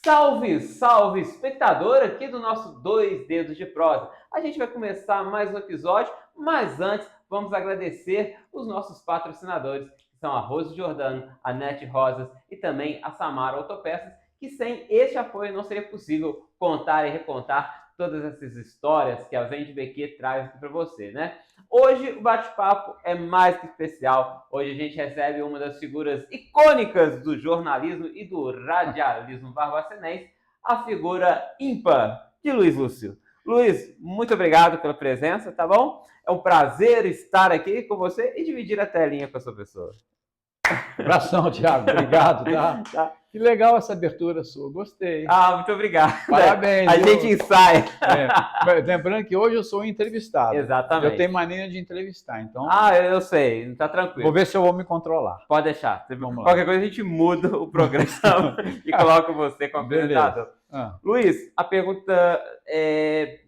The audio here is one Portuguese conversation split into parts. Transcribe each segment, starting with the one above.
Salve, salve, espectador aqui do nosso Dois Dedos de Prosa. A gente vai começar mais um episódio, mas antes vamos agradecer os nossos patrocinadores, que são a Rose Giordano, a Net Rosas e também a Samara Autopeças, que sem este apoio não seria possível contar e recontar todas essas histórias que a Vende BQ traz aqui para você, né? Hoje o bate-papo é mais que especial. Hoje a gente recebe uma das figuras icônicas do jornalismo e do radialismo barbacenense, a figura ímpar de Luiz Lúcio. Luiz, muito obrigado pela presença, tá bom? É um prazer estar aqui com você e dividir a telinha com a sua pessoa. Abração, Thiago. Obrigado, tá? Que legal essa abertura sua. Gostei. Ah, muito obrigado. Parabéns. A gente ensaia. Lembrando que hoje eu sou entrevistado. Exatamente. Eu tenho mania de entrevistar, então... eu sei. Tá tranquilo. Vou ver se eu vou me controlar. Pode deixar. Vamos lá. Qualquer coisa a gente muda o programa e coloca você como apresentador. Luiz, a pergunta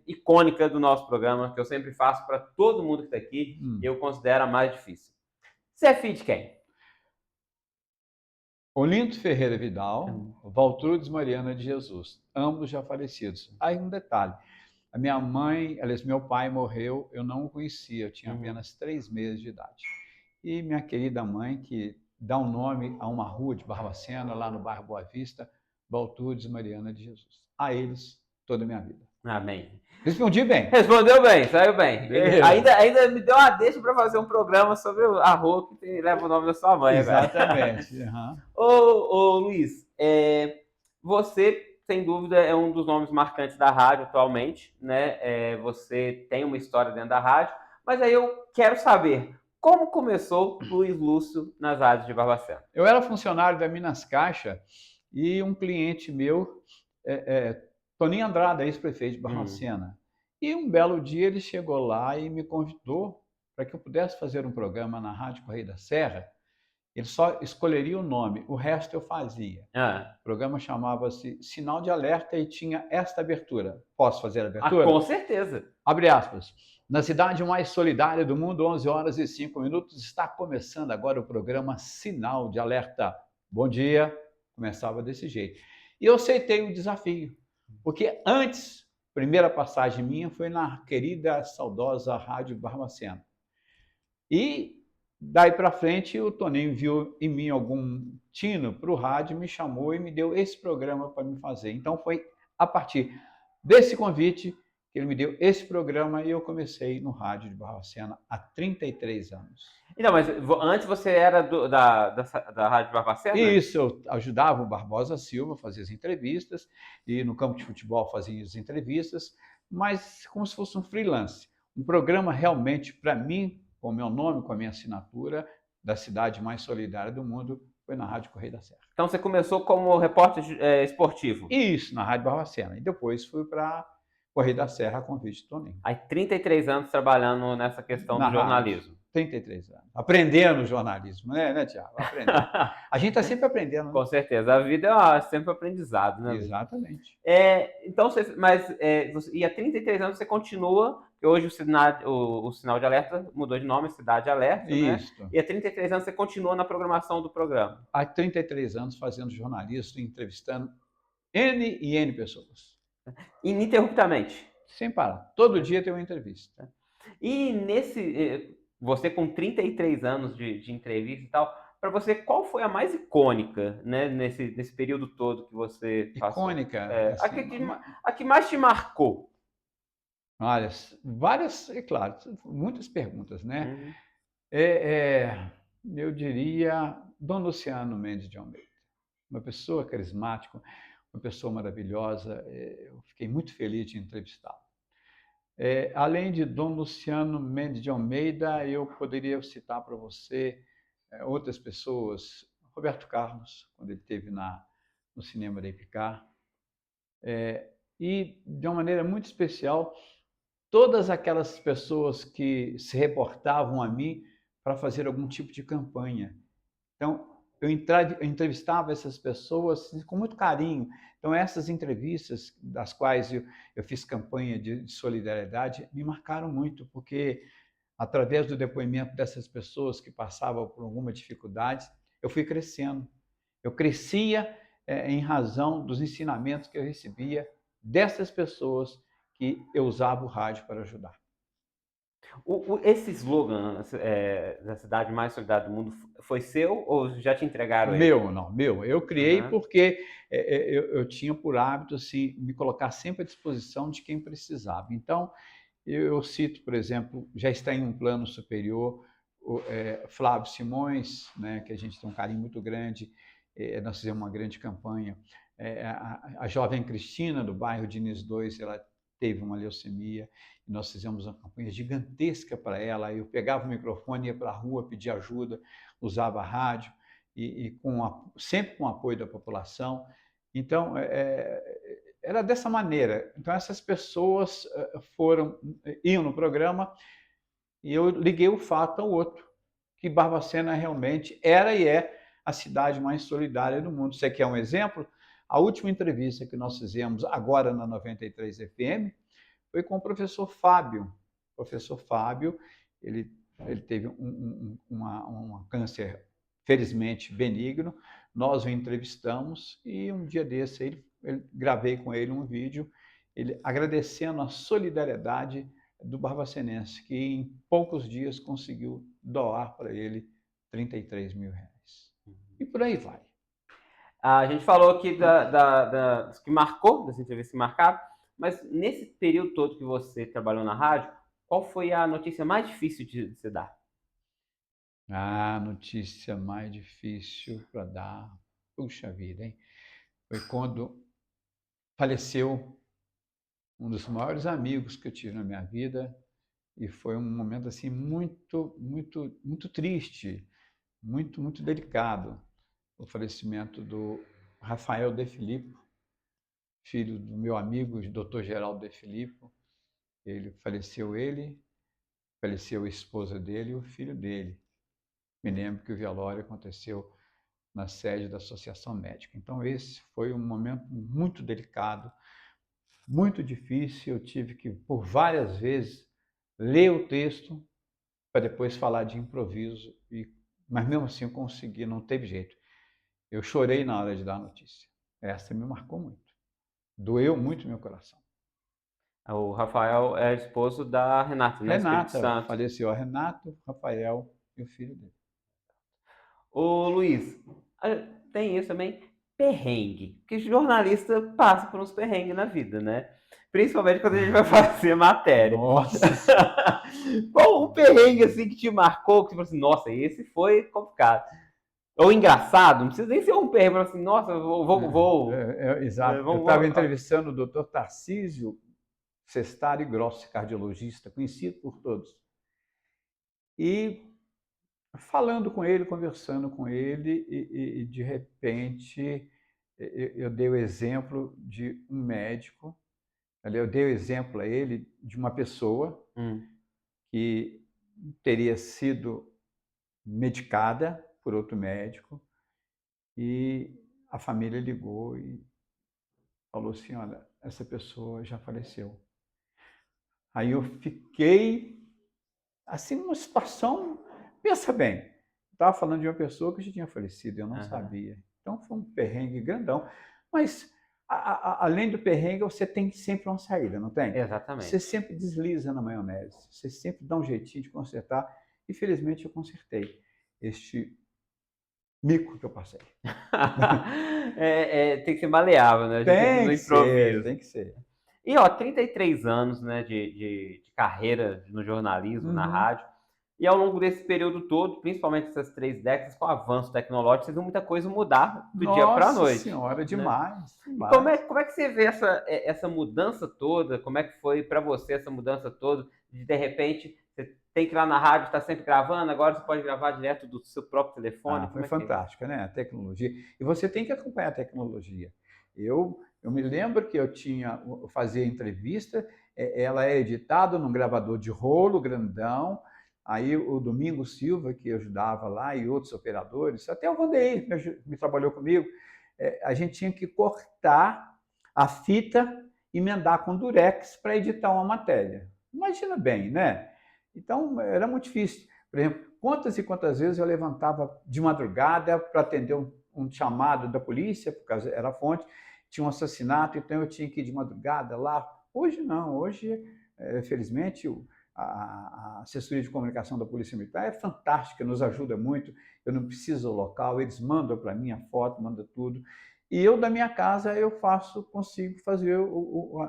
icônica do nosso programa, que eu sempre faço para todo mundo que está aqui, eu considero a mais difícil. Você é filho de quem? Olinto Ferreira Vidal, Valtrudes Mariana de Jesus, ambos já falecidos. Aí um detalhe, a minha mãe, aliás, meu pai morreu, eu não o conhecia, eu tinha apenas 3 meses de idade. E minha querida mãe, que dá um nome a uma rua de Barbacena, lá no bairro Boa Vista, Valtrudes Mariana de Jesus. A eles, toda a minha vida. Amém. Respondi bem. Respondeu bem, saiu bem. Ainda me deu uma deixa para fazer um programa sobre a rua que leva o nome da sua mãe. Exatamente. Ô, Luiz, você, sem dúvida, é um dos nomes marcantes da rádio atualmente, né? Você tem uma história dentro da rádio, mas aí eu quero saber como começou Luiz Lúcio nas rádios de Barbacena. Eu era funcionário da Minas Caixa e um cliente meu, Toninho Andrade, ex-prefeito de Barbacena. E um belo dia ele chegou lá e me convidou para que eu pudesse fazer um programa na Rádio Correio da Serra. Ele só escolheria o nome, o resto eu fazia. O programa chamava-se Sinal de Alerta e tinha esta abertura. Posso fazer a abertura? Com certeza. Abre aspas. Na cidade mais solidária do mundo, 11 horas e 5 minutos, está começando agora o programa Sinal de Alerta. Bom dia. Começava desse jeito. E eu aceitei o desafio, porque antes, primeira passagem minha foi na querida, saudosa Rádio Barbacena. E daí para frente, o Toninho viu em mim algum tino para o rádio, me chamou e me deu esse programa para me fazer. Então foi a partir desse convite que ele me deu esse programa e eu comecei no rádio de Barbacena há 33 anos. Então, mas antes você era da Rádio Barbacena? Isso, eu ajudava o Barbosa Silva a fazer as entrevistas e no campo de futebol fazia as entrevistas, mas como se fosse um freelance. Um programa realmente, para mim, com o meu nome, com a minha assinatura, da cidade mais solidária do mundo, foi na Rádio Correio da Serra. Então você começou como repórter esportivo? Isso, na Rádio Barbacena. E depois fui para Correio da Serra a convite do Toninho. Aí 33 anos trabalhando nessa questão do jornalismo. 33 anos. Aprendendo jornalismo, né, Thiago? Aprendendo. A gente está sempre aprendendo. Né? Com certeza. A vida é sempre aprendizado, né? Exatamente. Então, e há 33 anos você continua, e hoje o sinal de alerta mudou de nome, Cidade Alerta, Isso. Né? E há 33 anos você continua na programação do programa. Há 33 anos fazendo jornalismo, entrevistando N e N pessoas. Ininterruptamente? Sem parar. Todo dia tem uma entrevista. E você com 33 anos de entrevista e tal, para você, qual foi a mais icônica, né, nesse período todo que você passou? Icônica? A que mais te marcou? Olha, várias, é claro, muitas perguntas, né? Eu diria Dom Luciano Mendes de Almeida. Uma pessoa carismática, uma pessoa maravilhosa. Eu fiquei muito feliz de entrevistá-lo. Além de Dom Luciano Mendes de Almeida, eu poderia citar para você outras pessoas, Roberto Carlos, quando ele esteve no cinema da Ipicá, e, de uma maneira muito especial, todas aquelas pessoas que se reportavam a mim para fazer algum tipo de campanha. Então, eu entrevistava essas pessoas com muito carinho. Então, essas entrevistas, das quais eu fiz campanha de solidariedade, me marcaram muito, porque através do depoimento dessas pessoas que passavam por alguma dificuldade, eu fui crescendo. Eu crescia em razão dos ensinamentos que eu recebia dessas pessoas que eu usava o rádio para ajudar. Esse slogan da cidade mais solidária do mundo foi seu ou já te entregaram ele? Meu. Eu criei Aham. porque eu tinha por hábito assim, me colocar sempre à disposição de quem precisava. Então, eu cito, por exemplo, já está em um plano superior, Flávio Simões, né, que a gente tem um carinho muito grande, nós fizemos uma grande campanha. A jovem Cristina, do bairro Diniz 2, ela teve uma leucemia, e nós fizemos uma campanha gigantesca para ela. Eu pegava o microfone, ia para a rua, pedia ajuda, usava a rádio, e sempre com o apoio da população. Então, era dessa maneira. Então, essas pessoas iam no programa e eu liguei o fato ao outro, que Barbacena realmente era e é a cidade mais solidária do mundo. Você quer um exemplo? A última entrevista que nós fizemos agora na 93 FM foi com o professor Fábio. O professor Fábio, ele teve um câncer, felizmente, benigno. Nós o entrevistamos e um dia desse gravei com ele um vídeo, ele agradecendo a solidariedade do barbacenense, que em poucos dias conseguiu doar para ele R$ 33 mil. E por aí vai. A gente falou aqui das que marcou, das entrevistas que marcaram, mas nesse período todo que você trabalhou na rádio, qual foi a notícia mais difícil de se dar? A notícia mais difícil para dar, puxa vida, hein? Foi quando faleceu um dos maiores amigos que eu tive na minha vida, e foi um momento assim muito triste, muito delicado, o falecimento do Rafael De Filippo, filho do meu amigo, o Dr. Geraldo De Filippo. Faleceu, a esposa dele e o filho dele. Me lembro que o velório aconteceu na sede da Associação Médica. Então, esse foi um momento muito delicado, muito difícil. Eu tive que, por várias vezes, ler o texto para depois falar de improviso, mas mesmo assim eu consegui, não teve jeito. Eu chorei na hora de dar a notícia. Essa me marcou muito. Doeu muito no meu coração. O Rafael é esposo da Renata, né? Espírito Renata, Santo. faleceu a Renata, o Rafael e o filho dele. Ô Luiz, tem isso também, perrengue. Porque jornalista passa por uns perrengues na vida, né? Principalmente quando a gente vai fazer matéria. Nossa! Qual o perrengue assim que te marcou, que você falou assim, nossa, esse foi complicado? Ou engraçado, não precisa nem ser um perrengue, assim, nossa, Exato. Eu estava entrevistando o doutor Tarcísio Sestari Grossi, cardiologista, conhecido por todos. E falando com ele, conversando com ele, e de repente eu dei o exemplo de um médico, eu dei o exemplo a ele de uma pessoa que teria sido medicada por outro médico, e a família ligou e falou assim, olha, essa pessoa já faleceu. Aí eu fiquei assim numa situação, pensa bem, estava falando de uma pessoa que já tinha falecido, eu não sabia. Então foi um perrengue grandão, mas além do perrengue, você tem sempre uma saída, não tem? Exatamente. Você sempre desliza na maionese, você sempre dá um jeitinho de consertar, e felizmente eu consertei este mico que eu passei. Tem que ser maleável, né? A gente tem que ser no improviso. Tem que ser. E, ó, 33 anos, né, de carreira no jornalismo, na rádio. E ao longo desse período todo, principalmente essas 3 décadas, com o avanço tecnológico, você viu muita coisa mudar do dia para a noite. Nossa Senhora, demais. Né? Demais. Como é que você vê essa mudança toda? Como é que foi para você essa mudança toda? De repente, você tem que ir lá na rádio, está sempre gravando, agora você pode gravar direto do seu próprio telefone. Foi fantástica, né? A tecnologia. E você tem que acompanhar a tecnologia. Eu me lembro que eu fazia entrevista, ela é editada num gravador de rolo grandão. Aí o Domingos Silva, que ajudava lá, e outros operadores, até o Vandeir me trabalhou comigo, a gente tinha que cortar a fita, emendar com durex para editar uma matéria. Imagina bem, né? Então, era muito difícil. Por exemplo, quantas e quantas vezes eu levantava de madrugada para atender um chamado da polícia, por causa era a fonte, tinha um assassinato, então eu tinha que ir de madrugada lá. Hoje não, hoje, felizmente, a assessoria de comunicação da Polícia Militar é fantástica, nos ajuda muito, eu não preciso do local, eles mandam para mim a foto, mandam tudo. E eu, da minha casa, consigo fazer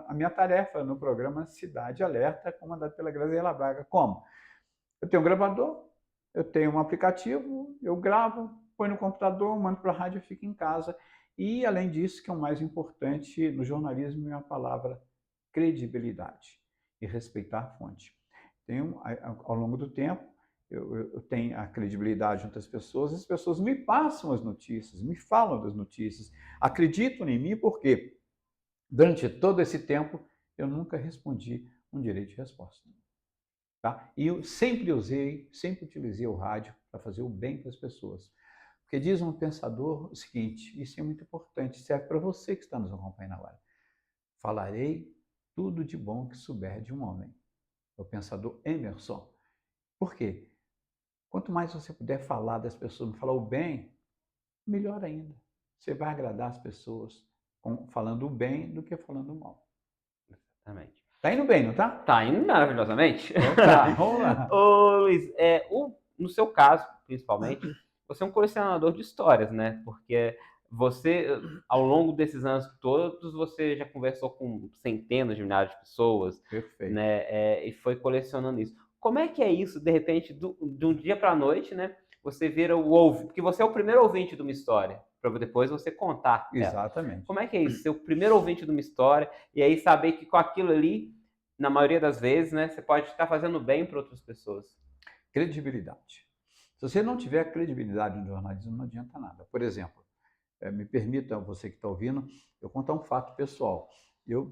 a minha tarefa no programa Cidade Alerta, comandado pela Graziela Braga. Como? Eu tenho um gravador, eu tenho um aplicativo, eu gravo, põe no computador, mando para a rádio e fico em casa. E, além disso, que é o mais importante no jornalismo, é a palavra credibilidade e respeitar a fonte. Ao longo do tempo, eu tenho a credibilidade junto às pessoas, as pessoas me passam as notícias, me falam das notícias, acreditam em mim, porque durante todo esse tempo eu nunca respondi um direito de resposta. Tá? E eu sempre utilizei o rádio para fazer o bem para as pessoas. Porque diz um pensador o seguinte, isso é muito importante, serve para você que está nos acompanhando agora. Falarei tudo de bom que souber de um homem. É o pensador Emerson. Por quê? Quanto mais você puder falar das pessoas, falar o bem, melhor ainda. Você vai agradar as pessoas falando o bem do que falando o mal. Exatamente. Tá indo bem, não tá? Tá indo maravilhosamente. Tá, vamos lá. Ô, Luiz, no seu caso, principalmente, você é um colecionador de histórias, né? Porque você, ao longo desses anos todos, você já conversou com centenas de milhares de pessoas, Perfeito. né? E foi colecionando isso. Como é que é isso, de repente, de um dia para a noite, né? Você vira o ouvinte, porque você é o primeiro ouvinte de uma história, para depois você contar ela. Exatamente. Como é que é isso? Ser o primeiro ouvinte de uma história e aí saber que com aquilo ali, na maioria das vezes, né, você pode estar fazendo bem para outras pessoas. Credibilidade. Se você não tiver credibilidade no jornalismo, não adianta nada. Por exemplo, me permita, você que está ouvindo, eu contar um fato pessoal.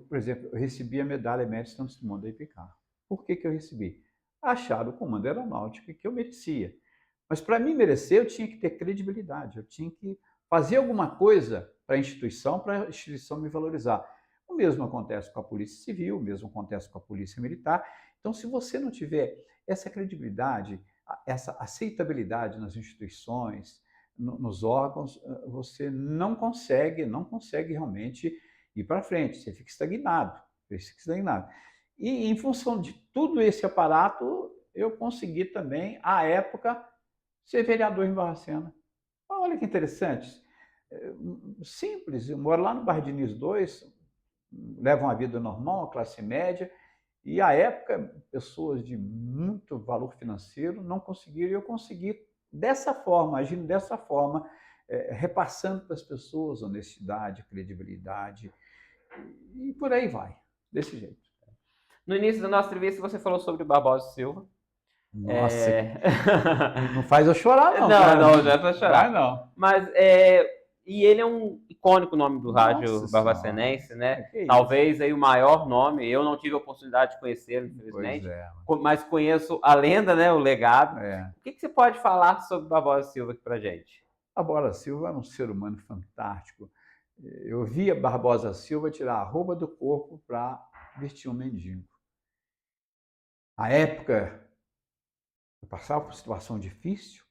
Por exemplo, eu recebi a medalha Mérito Santos Dumont da IPCAR. Por que eu recebi? Acharam o comando aeronáutico que eu merecia. Mas para mim merecer, eu tinha que ter credibilidade, eu tinha que fazer alguma coisa para a instituição me valorizar. O mesmo acontece com a Polícia Civil, o mesmo acontece com a Polícia Militar. Então, se você não tiver essa credibilidade, essa aceitabilidade nas instituições, nos órgãos, você não consegue realmente ir para frente, você fica estagnado. E em função de tudo esse aparato, eu consegui também, à época, ser vereador em Barbacena. Olha que interessante. Simples, eu moro lá no bairro Diniz 2, levam uma vida normal, classe média, e à época, pessoas de muito valor financeiro não conseguiram, e eu consegui dessa forma, agindo dessa forma, repassando para as pessoas honestidade, credibilidade, e por aí vai, desse jeito. No início da nossa entrevista, você falou sobre o Barbosa Silva. Nossa, não faz eu chorar, não. Não é para chorar. Vai, não. Mas, e ele é um icônico nome do rádio barbacenense, né? Talvez aí o maior nome. Eu não tive a oportunidade de conhecê-lo, infelizmente. Mas conheço a lenda, né? O legado. O que você pode falar sobre Barbosa Silva aqui pra gente? Barbosa Silva era um ser humano fantástico. Eu via Barbosa Silva tirar a roupa do corpo para vestir um mendigo. A época, eu passava por situação difícil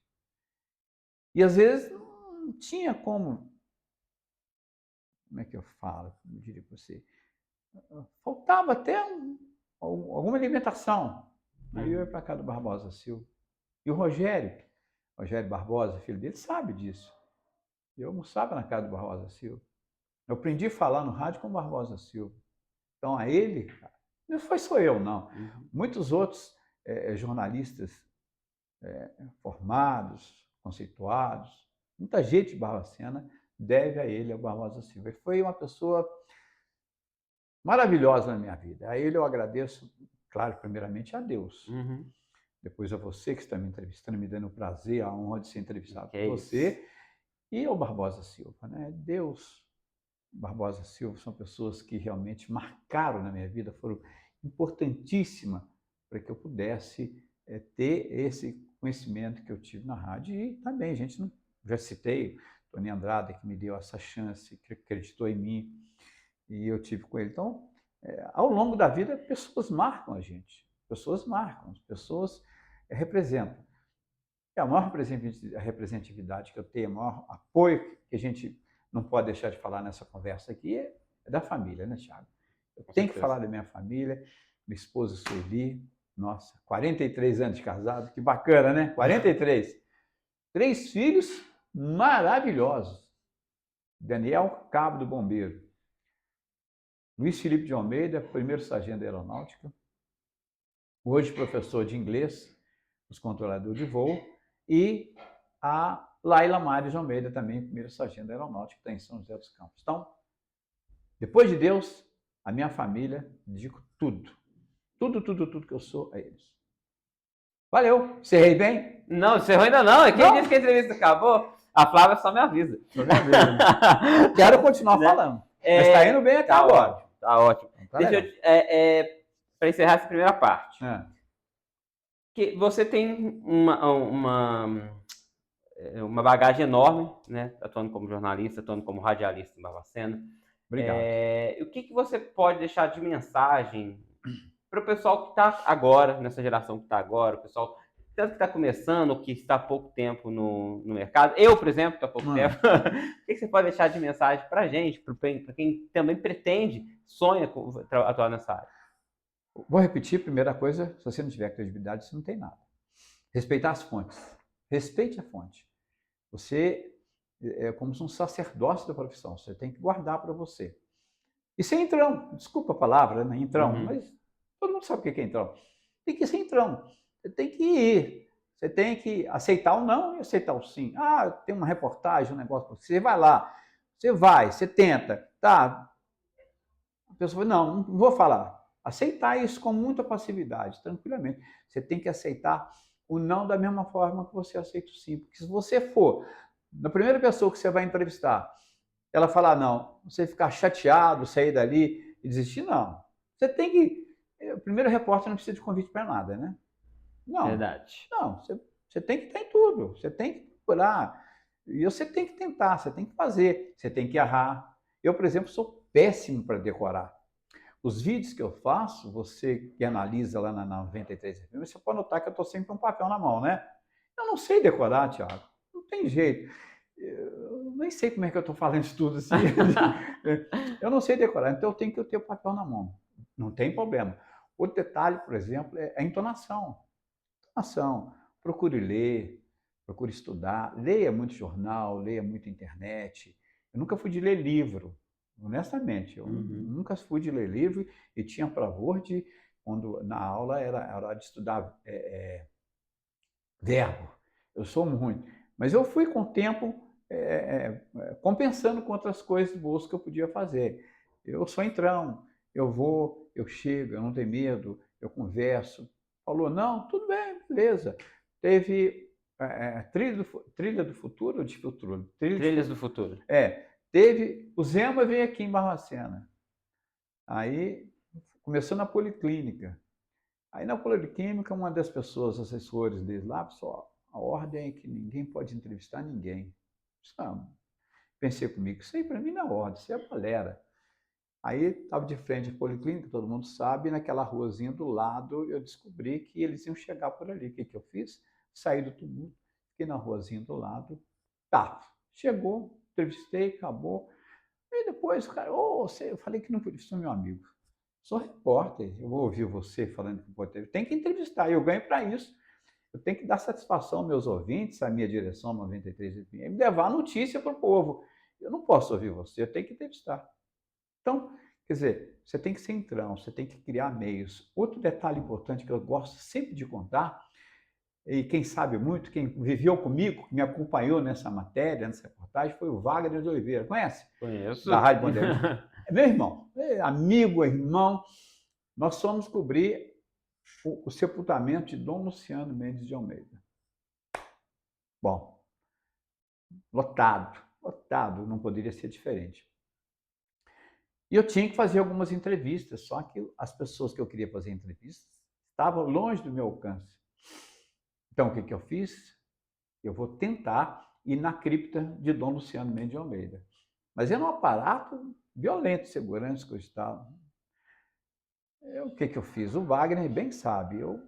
e às vezes não tinha como é que eu falo? Como eu diria para você? Faltava até alguma alimentação. Aí eu ia para casa do Barbosa Silva. E o Rogério Barbosa, filho dele, sabe disso. Eu almoçava na casa do Barbosa Silva. Eu aprendi a falar no rádio com o Barbosa Silva. Então, a ele, não foi só eu, não. Muitos outros jornalistas formados, conceituados, muita gente de Barbacena deve a ele, ao Barbosa Silva. Ele foi uma pessoa maravilhosa na minha vida. A ele eu agradeço, claro, primeiramente a Deus. Depois a você que está me entrevistando, me dando o prazer, a honra de ser entrevistado por você. E ao Barbosa Silva, né? Deus, Barbosa Silva são pessoas que realmente marcaram na minha vida, foram importantíssimas para que eu pudesse ter esse conhecimento que eu tive na rádio. E também, gente, já citei Tony Andrade, que me deu essa chance, que acreditou em mim, e eu tive com ele. Então, ao longo da vida, pessoas marcam a gente, pessoas representam. É a maior representatividade que eu tenho, o maior apoio que a gente não pode deixar de falar nessa conversa aqui é da família, né, Thiago? Eu Com tenho que certeza. falar da minha família, minha esposa Sueli, nossa, 43 anos de casado, que bacana, né? 43. 3 filhos maravilhosos. Daniel, cabo do bombeiro. Luiz Felipe de Almeida, primeiro sargento da aeronáutica. Hoje professor de inglês, os controladores de voo. E a Laila Mares de Almeida, também primeiro sargento da aeronáutica, que está em São José dos Campos. Então, depois de Deus, a minha família, dedico tudo. Tudo que eu sou a eles. Valeu, encerrei bem? Não, encerrou ainda não. Quem Não. disse que a entrevista acabou? A Flávia só me avisa. Quero continuar Né? falando. Mas está indo bem até Tá agora. ótimo, tá ótimo. Tá Deixa legal. para encerrar essa primeira parte. É. Que você tem uma bagagem enorme, né? Atuando como jornalista, atuando como radialista em Barbacena. Obrigado. O que você pode deixar de mensagem para o pessoal que está agora, nessa geração que está agora, o pessoal tanto que está começando, ou que está há pouco tempo no mercado. Eu, por exemplo, estou há pouco tempo. O que você pode deixar de mensagem para a gente, para quem também pretende, sonha atuar nessa área? Vou repetir, primeira coisa, se você não tiver credibilidade, você não tem nada. Respeitar as fontes. Respeite a fonte. Você é como um sacerdócio da profissão, você tem que guardar para você. E sem entrão, desculpa a palavra, né? Entrão, mas todo mundo sabe o que é entrão. Tem que ir sem entrão, você tem que ir, você tem que aceitar o não e aceitar o sim. Ah, tem uma reportagem, um negócio, você vai lá, você vai, você tenta, tá? A pessoa fala, não vou falar. Aceitar isso com muita passividade, tranquilamente. Você tem que aceitar o não da mesma forma que você aceita o sim. Porque se você for, na primeira pessoa que você vai entrevistar, ela falar não, você ficar chateado, sair dali e desistir, não. Você tem que... O primeiro repórter não precisa de convite para nada, né? Não. Verdade. Não, você tem que estar em tudo. Você tem que procurar. E você tem que tentar, você tem que fazer. Você tem que errar. Eu, por exemplo, sou péssimo para decorar. Os vídeos que eu faço, você que analisa lá na 93 FM, você pode notar que eu estou sempre com um papel na mão, né? Eu não sei decorar, Thiago. Não tem jeito. Eu nem sei como é que eu estou falando isso tudo assim. Eu não sei decorar, então eu tenho que ter o papel na mão. Não tem problema. Outro detalhe, por exemplo, é a entonação. Entonação. Procure ler, procure estudar. Leia muito jornal, leia muito internet. Eu nunca fui de ler livro. Honestamente, eu nunca fui de ler livro e tinha pavor de, quando na aula era hora de estudar verbo. Eu sou muito. Mas eu fui com o tempo compensando com outras coisas boas que eu podia fazer. Eu sou entrão, eu vou, eu chego, eu não tenho medo, eu converso. Falou, não, tudo bem, beleza. Teve Trilha do Futuro ou de Futuro? Trilhas do Futuro. Teve, o Zema veio aqui em Barbacena. Aí começou na Policlínica. Aí na Policlínica, uma das pessoas, assessores deles lá, pessoal, a ordem é que ninguém pode entrevistar ninguém. Não. Pensei comigo, isso aí para mim não é ordem, isso é balera. Aí estava de frente à Policlínica, todo mundo sabe, e naquela ruazinha do lado eu descobri que eles iam chegar por ali. O que eu fiz? Saí do tumulto, fiquei na ruazinha do lado. Tá, chegou, entrevistei, acabou. E depois, cara, eu falei que não podia, sou meu amigo. Sou repórter, eu vou ouvir você falando que pode ter. Tem que entrevistar, eu ganho para isso. Eu tenho que dar satisfação aos meus ouvintes, à minha direção 93 FM, levar a notícia para o povo. Eu não posso ouvir você, eu tenho que entrevistar. Então, quer dizer, você tem que ser entrão, você tem que criar meios. Outro detalhe importante que eu gosto sempre de contar, e quem sabe muito, quem viveu comigo, que me acompanhou nessa matéria, nessa reportagem, foi o Wagner de Oliveira. Conhece? Conheço. Da Rádio Bandeirantes. É meu irmão, amigo, irmão. Nós fomos cobrir o sepultamento de Dom Luciano Mendes de Almeida. Bom, lotado, não poderia ser diferente. E eu tinha que fazer algumas entrevistas, só que as pessoas que eu queria fazer entrevistas estavam longe do meu alcance. Então, o que eu fiz? Eu vou tentar ir na cripta de Dom Luciano Mendes de Almeida. Mas era um aparato violento de segurança que eu estava. O que eu fiz? O Wagner bem sabe, eu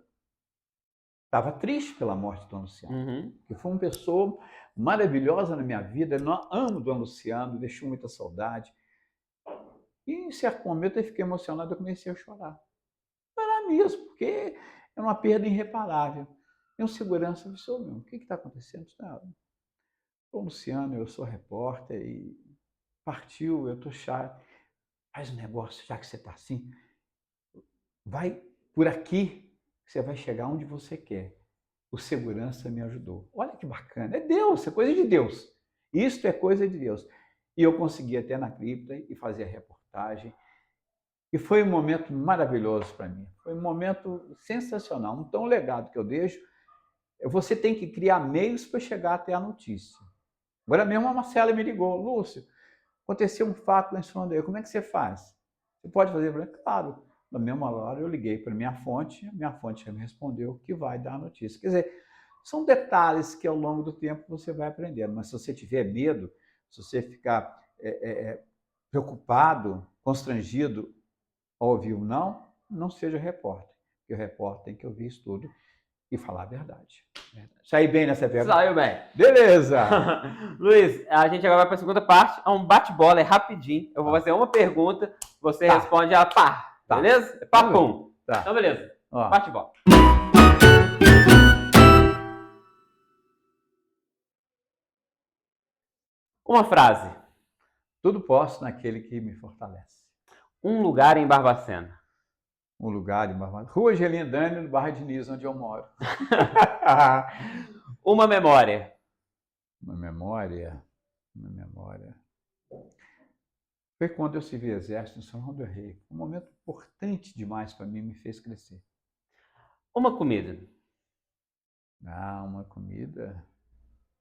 estava triste pela morte do Dom Luciano, Uhum. que foi uma pessoa maravilhosa na minha vida. Eu amo o Dom Luciano, me deixou muita saudade. E em certo momento eu fiquei emocionado, eu comecei a chorar. Chorar mesmo, porque é uma perda irreparável. E um segurança disse: "Ô, meu, o que está acontecendo?" Eu disse: "Não, Dom Luciano, eu sou repórter e partiu, eu estou chato. Faz um negócio, já que você está assim, vai por aqui, você vai chegar onde você quer." O segurança me ajudou. Olha que bacana. É Deus, é coisa de Deus. Isto é coisa de Deus. E eu consegui até na cripta e fazer a reportagem. E foi um momento maravilhoso para mim. Foi um momento sensacional. Então, o legado que eu deixo é você tem que criar meios para chegar até a notícia. Agora mesmo a Marcela me ligou: "Lúcio, aconteceu um fato lá em Sondeio, como é que você faz? Você pode fazer?" Eu falei: "Claro." Na mesma hora eu liguei para minha fonte me respondeu que vai dar a notícia. Quer dizer, são detalhes que ao longo do tempo você vai aprendendo, mas se você tiver medo, se você ficar preocupado, constrangido ao ouvir o não, não seja repórter, porque o repórter tem que ouvir isso tudo e falar a verdade. Saí bem nessa pergunta? Saiu bem. Beleza! Luiz, a gente agora vai para a segunda parte. É um bate-bola, é rapidinho. Eu vou fazer uma pergunta, você responde a pá. Tá. Beleza? É papum. Tá. Então, beleza. Ó. Bate-bola. Uma frase. Tudo posso naquele que me fortalece. Um lugar em Barbacena. Um lugar em Barbacena. Rua Angelina Dani, no bairro Diniz, onde eu moro. Uma memória. Uma memória. Foi quando eu servi exército em São João del Rei. Um momento importante demais para mim, me fez crescer. Uma comida. Uma comida.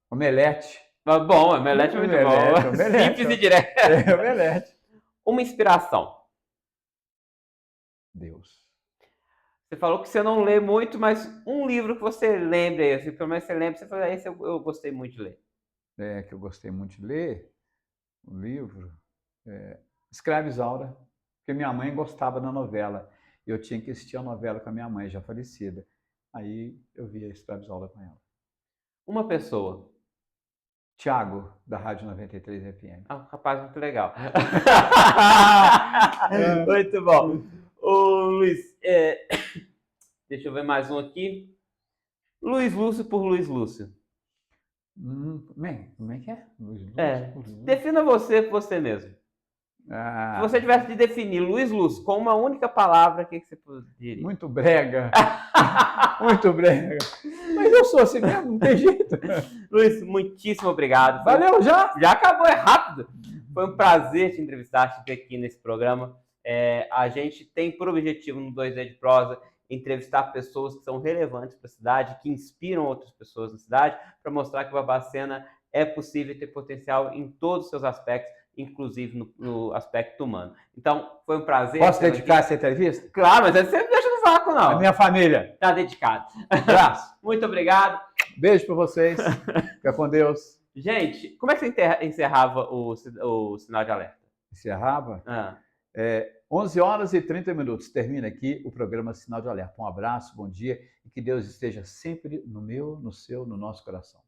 Omelete. Bom, omelete é muito bom. Omelete. Simples e direto. Omelete. Uma inspiração. Deus. Você falou que você não lê muito, mas um livro que você lembra, assim, pelo menos você lembra, você fala: esse eu gostei muito de ler. Que eu gostei muito de ler, um livro, Escrava Isaura, porque minha mãe gostava da novela. Eu tinha que assistir a novela com a minha mãe, já falecida. Aí eu via Escrava Isaura com ela. Uma pessoa. Tiago, da Rádio 93 FM. Rapaz, muito legal. Muito bom. Ô, Luiz, deixa eu ver mais um aqui. Luiz Lúcio por Luiz Lúcio. Como é que é? Luiz Lúcio? Defina você por você mesmo. Se você tivesse de definir Luiz Lúcio com uma única palavra, o que você diria? Muito brega. Muito brega. Mas eu sou assim mesmo, não tem jeito. Luiz, muitíssimo obrigado. Valeu, já? Já acabou, é rápido. Foi um prazer te entrevistar, te ter aqui nesse programa. A gente tem por objetivo no 2D de Prosa entrevistar pessoas que são relevantes para a cidade, que inspiram outras pessoas na cidade, para mostrar que Barbacena é possível ter potencial em todos os seus aspectos, inclusive no aspecto humano. Então, foi um prazer. Posso dedicar essa entrevista? Claro, mas você não deixa no vácuo, não. A minha família. Está dedicado. Abraço. Muito obrigado. Beijo para vocês. Fica com Deus. Gente, como é que você encerrava o sinal de alerta? Encerrava? 11 horas e 30 minutos. Termina aqui o programa Sinal de Alerta. Um abraço, bom dia e que Deus esteja sempre no meu, no seu, no nosso coração.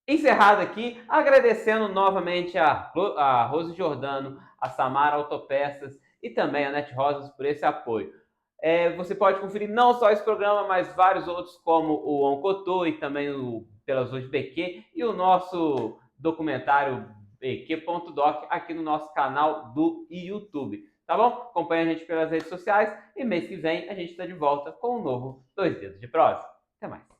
Encerrado aqui, agradecendo novamente a Rose Giordano, a Samara Autopeças e também a Net Rosas por esse apoio. Você pode conferir não só esse programa, mas vários outros, como o Oncotô e também o Pelas Ruas de BQ e o nosso documentário BQ.doc aqui no nosso canal do YouTube. Tá bom? Acompanhe a gente pelas redes sociais e mês que vem a gente está de volta com um novo 2 Dedos de Prosa. Até mais.